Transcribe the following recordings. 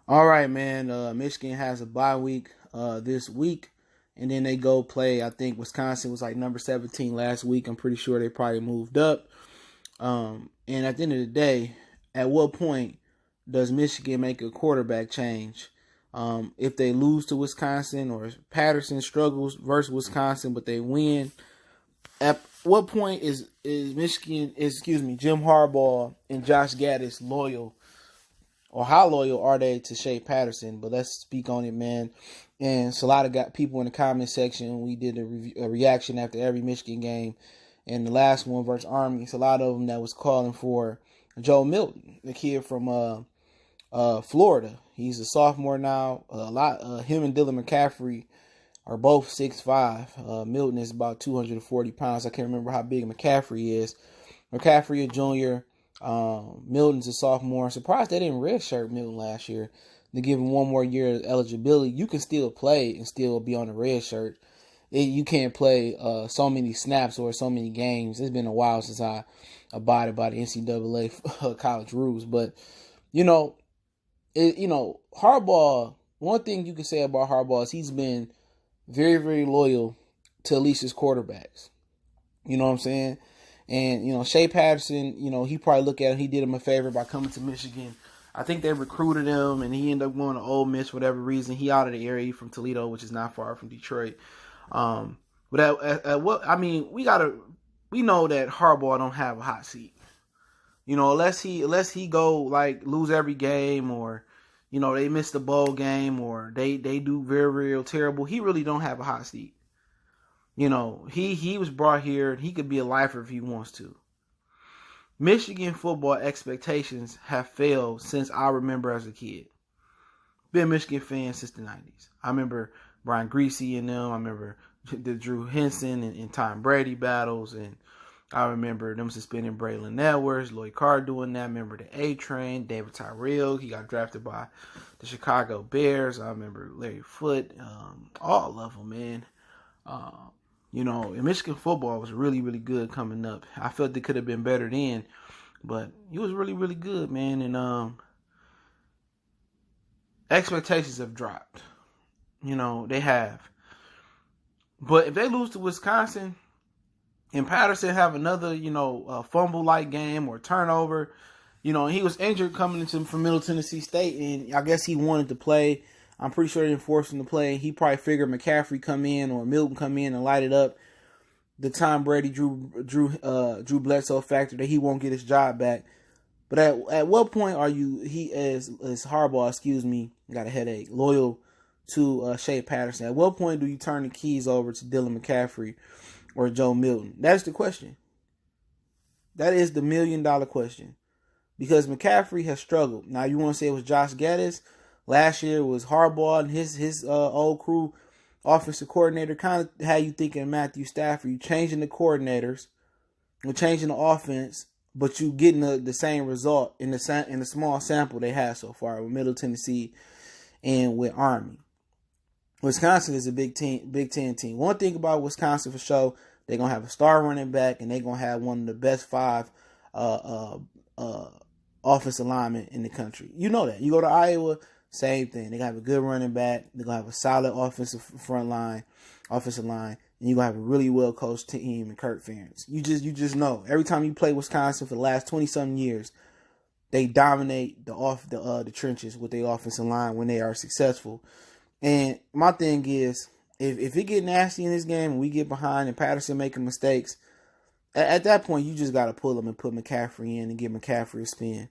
All right, man. Michigan has a bye week this week, and then they go play. I think Wisconsin was like number 17 last week. I'm pretty sure they probably moved up. And at the end of the day, at what point does Michigan make a quarterback change? If they lose to Wisconsin or Patterson struggles versus Wisconsin, but they win, at what point is Michigan, Jim Harbaugh and Josh Gaddis loyal, or how loyal are they to Shea Patterson? But let's speak on it, man. And it's a lot of people in the comment section. We did a reaction after every Michigan game, and the last one versus Army. It's a lot of them that was calling for Joe Milton, the kid from Florida. He's a sophomore now. Him and Dylan McCaffrey are both 6'5". Milton is about 240 pounds. I can't remember how big McCaffrey is. McCaffrey a junior. Milton's a sophomore. I'm surprised they didn't redshirt Milton last year. To give him one more year of eligibility. You can still play and still be on the red shirt. You can't play so many snaps or so many games. It's been a while since I abided by the NCAA college rules. But, Harbaugh, one thing you can say about Harbaugh is he's been very, very loyal to at least his quarterbacks. You know what I'm saying? And, Shea Patterson, he probably look at him. He did him a favor by coming to Michigan. I think they recruited him, and he ended up going to Ole Miss for whatever reason. He out of the area from Toledo, which is not far from Detroit. But at what I mean, we know that Harbaugh don't have a hot seat. Unless he go like lose every game, or they miss the bowl game, or they do very, very terrible. He really don't have a hot seat. He was brought here, and he could be a lifer if he wants to. Michigan football expectations have failed since I remember as a kid. Been a Michigan fan since the 90s. I remember Brian Greasy and them. I remember the Drew Henson and Tom Brady battles. And I remember them suspending Braylon Edwards, Lloyd Carr doing that. I remember the A-Train, David Tyrell. He got drafted by the Chicago Bears. I remember Larry Foote. All of them, man. And Michigan football was really, really good coming up. I felt it could have been better then, but it was really, really good, man. And expectations have dropped. They have. But if they lose to Wisconsin and Patterson have another, fumble-like game or turnover, he was injured coming from Middle Tennessee State, and I guess he wanted to play. I'm pretty sure they didn't force him to play. He probably figured McCaffrey come in or Milton come in and light it up. The Tom Brady, Drew Bledsoe factor that he won't get his job back. But at what point are you, as Harbaugh, got a headache, loyal to Shea Patterson? At what point do you turn the keys over to Dylan McCaffrey or Joe Milton? That's the question. That is the $1 million question. Because McCaffrey has struggled. Now you want to say it was Josh Gaddis. Last year was Harbaugh and his old crew, offensive coordinator, kind of had you thinking Matthew Stafford. You changing the coordinators, you're changing the offense, but you getting the same result in the small sample they had so far with Middle Tennessee and with Army. Wisconsin is a Big Ten team. One thing about Wisconsin for sure, they're gonna have a star running back, and they're gonna have one of the best 5 offensive linemen in the country. You know that. You go to Iowa. Same thing. They're going to have a good running back. They're going to have a solid offensive line, and you're going to have a really well-coached team and Kirk Ferentz. You just know. Every time you play Wisconsin for the last 20-something years, they dominate the trenches with their offensive line when they are successful. And my thing is, if it get nasty in this game and we get behind and Patterson making mistakes, at that point, you just got to pull him and put McCaffrey in and give McCaffrey a spin.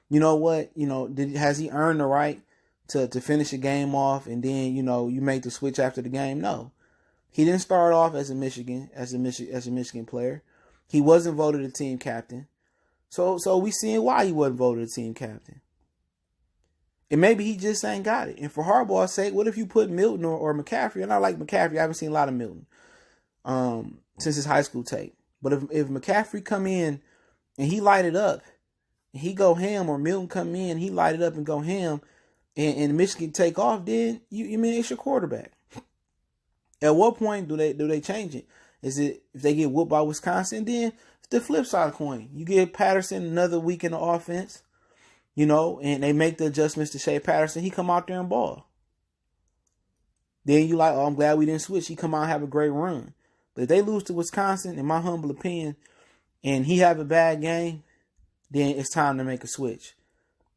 You know what? Has he earned the right to finish a game off and then, you make the switch after the game? No. He didn't start off as a Michigan player. He wasn't voted a team captain. So we seeing why he wasn't voted a team captain. And maybe he just ain't got it. And for Harbaugh's sake, what if you put Milton or McCaffrey? And I like McCaffrey. I haven't seen a lot of Milton since his high school tape. But if McCaffrey come in and he light it up, and he go ham, or Milton come in, he light it up and go ham, and Michigan take off, then you mean it's your quarterback. At what point do they change it? Is it if they get whooped by Wisconsin? Then it's the flip side of the coin. You give Patterson another week in the offense. and they make the adjustments to Shea Patterson. He come out there and ball. Then you like, oh, I'm glad we didn't switch. He come out and have a great run. But if they lose to Wisconsin, in my humble opinion, and he have a bad game, then it's time to make a switch.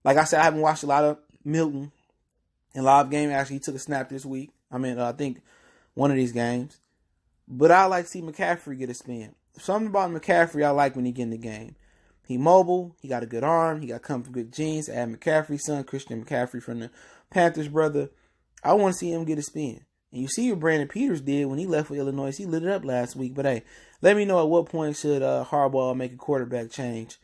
Like I said, I haven't watched a lot of Milton in live game. Actually, he took a snap this week. I think one of these games. But I like to see McCaffrey get a spin. Something about McCaffrey I like when he get in the game. He mobile. He got a good arm. He got come from good genes. Add McCaffrey's son, Christian McCaffrey from the Panthers brother. I want to see him get a spin. And you see what Brandon Peters did when he left for Illinois. He lit it up last week. But hey, let me know at what point should Harbaugh make a quarterback change.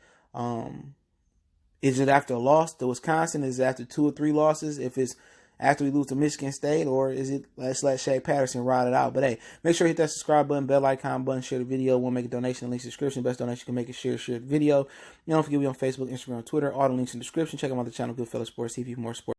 Is it after a loss to Wisconsin? Is it after 2 or 3 losses? If it's after we lose to Michigan State, or is it let's let Shea Patterson ride it out? But hey, make sure you hit that subscribe button, bell icon button, share the video. We'll make a donation, link description. Best donation you can make is share the video. Don't forget we on Facebook, Instagram, Twitter. All the links in the description. Check out the channel, Goodfellas Sports TV for more sports.